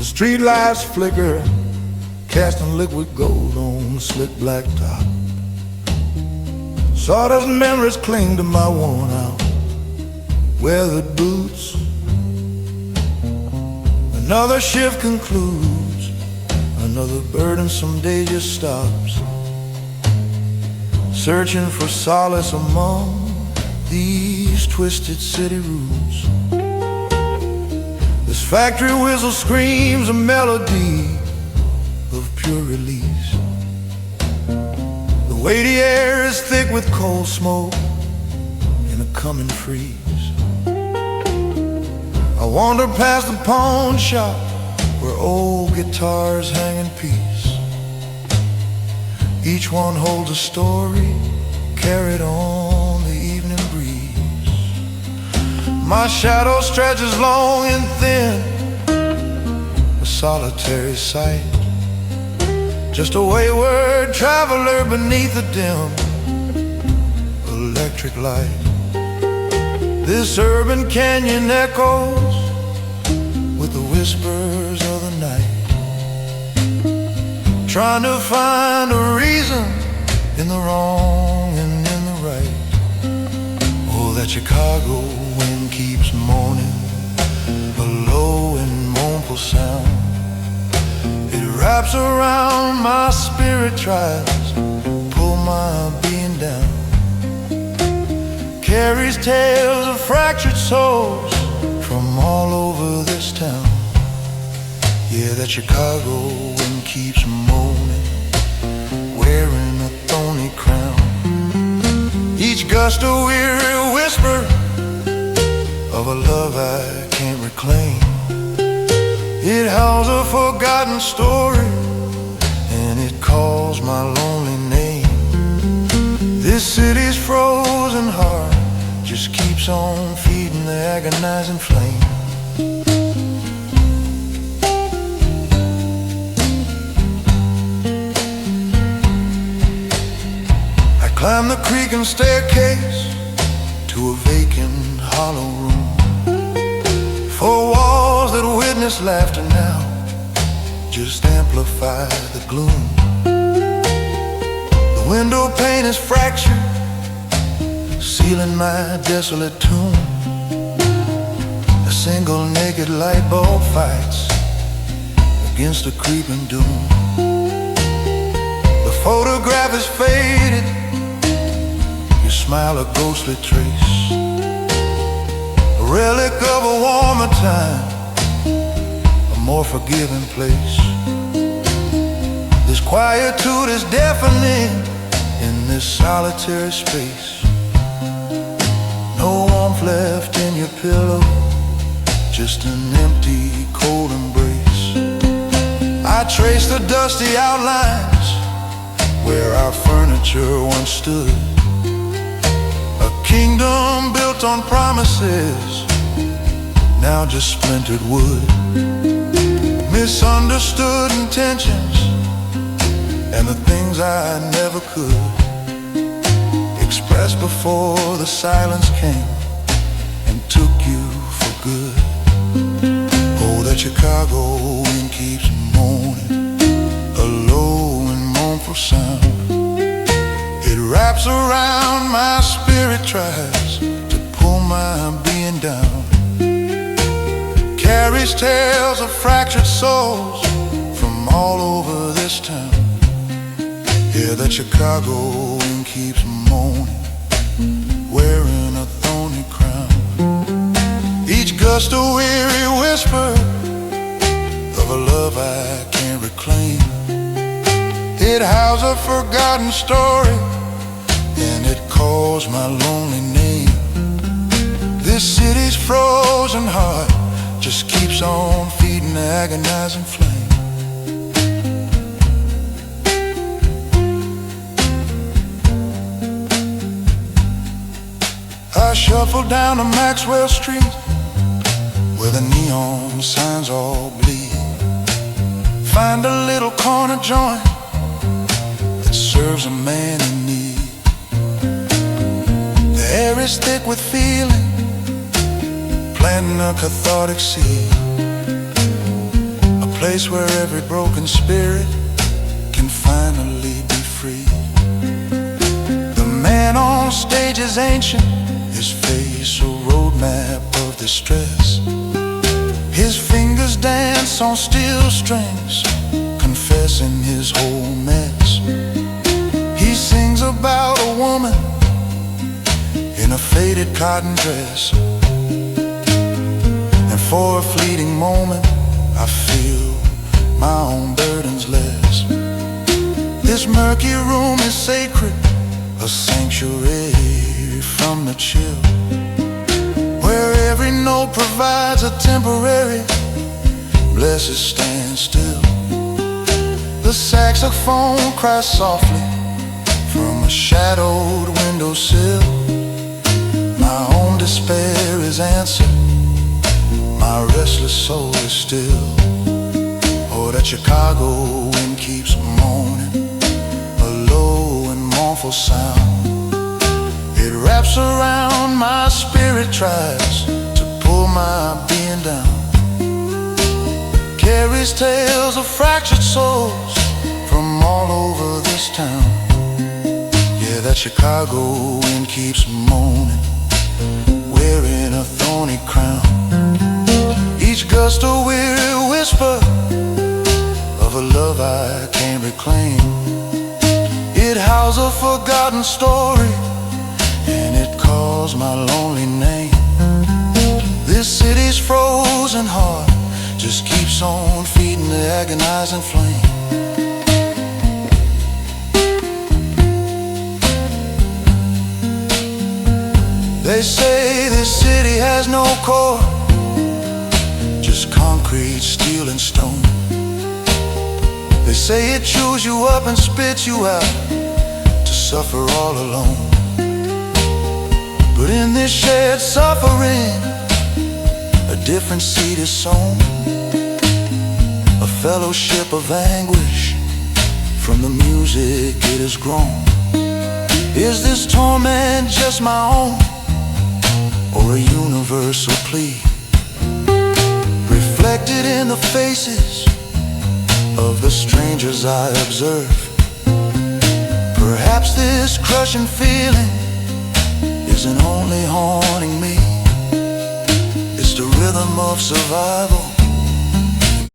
The streetlights flicker, casting liquid gold on the slick blacktop. Sawdust memories cling to my worn-out weathered boots. Another shift concludes, another burdensome day just stops, searching for solace among these twisted city roots. This factory whistle screams a melody of pure release. The weighty air is thick with coal smoke and a coming freeze. I wander past the pawnshop where old guitars hang in peace. Each one holds a story carried on the evening breeze. My shadow stretches long and thin, a solitary sight, just a wayward traveler beneath a dim electric light. This urban canyon echoes with the whispers of the night, trying to find a reason in the wrong and in the right. Oh, that Chicago wind keeps moaning, a low and mournful sound. It wraps around my spirit, tries to pull my being down. Carries tales of fractured souls from all over this town. Yeah, that Chicago wind keeps moaning, wearing a thorny crown. Each gust a weary whisper of a love I can't reclaim. It howls a forgotten story, and it calls my lonely name. This city's frozen heart just keeps on feeding the agonizing flame. I climb the creaking staircase to a vacant hollow room. Four walls that witness laughter now just amplify the gloom. The window pane is fractured, sealing my desolate tomb. A single naked light bulb fights against a creeping doom. The photograph is faded, your smile a ghostly trace, a relic of a warmer time, a more forgiving place. This quietude is deafening in this solitary space. No warmth left in your pillow, just an empty, cold embrace. I trace the dusty outlines where our furniture once stood, a kingdom built on promises, now just splintered wood. Misunderstood intentions and the things I never could express before the silence came and took you for good. Oh, that Chicago wind keeps moaning, a low and mournful sound. It wraps around my spirit, tries to pull my being down. Carries tales of fractured souls from all over this town. Yeah, that Chicago wind keeps moaning, wearing a thorny crown. Each gust a weary whisper of a love I can't reclaim. It howls a forgotten story, and it calls my lonely name. This city's frozen heart just keeps on feeding the agonizing flame. I shuffle down to Maxwell Street where the neon signs all bleed. Find a little corner joint that serves a man in need. The air is thick with feeling, planting a cathartic seed. A place where every broken spirit can finally be free. The man on stage is ancient, his face a roadmap of distress. His fingers dance on steel strings, confessing his whole mess. He sings about a woman in a faded cotton dress, and for a fleeting moment I feel my own burdens less. This murky room is sacred, a sanctuary from the chill, where every note provides a temporary blessed standstill. The saxophone cries softly from a shadowed windowsill. My own despair is answered, my restless soul is still. Oh, that Chicago wind keeps moaning, a low and mournful sound. It wraps around my spirit, tries to pull my being down. Carries tales of fractured souls from all over this town. Yeah, that Chicago wind keeps moaning, wearing a thorny crown. Each gust a weary whisper of a love I can't reclaim. It howls a forgotten story, and it calls my lonely name. This city's frozen heart just keeps on feeding the agonizing flame. They say this city has no core, just concrete, steel and stone. They say it chews you up and spits you out to suffer all alone. But in this shared suffering, a different seed is sown, a fellowship of anguish from the music it has grown. Is this torment just my own, or a universal plea, reflected in the faces of the strangers I observe? Perhaps this crushing feeling isn't only haunting me, it's the rhythm of survival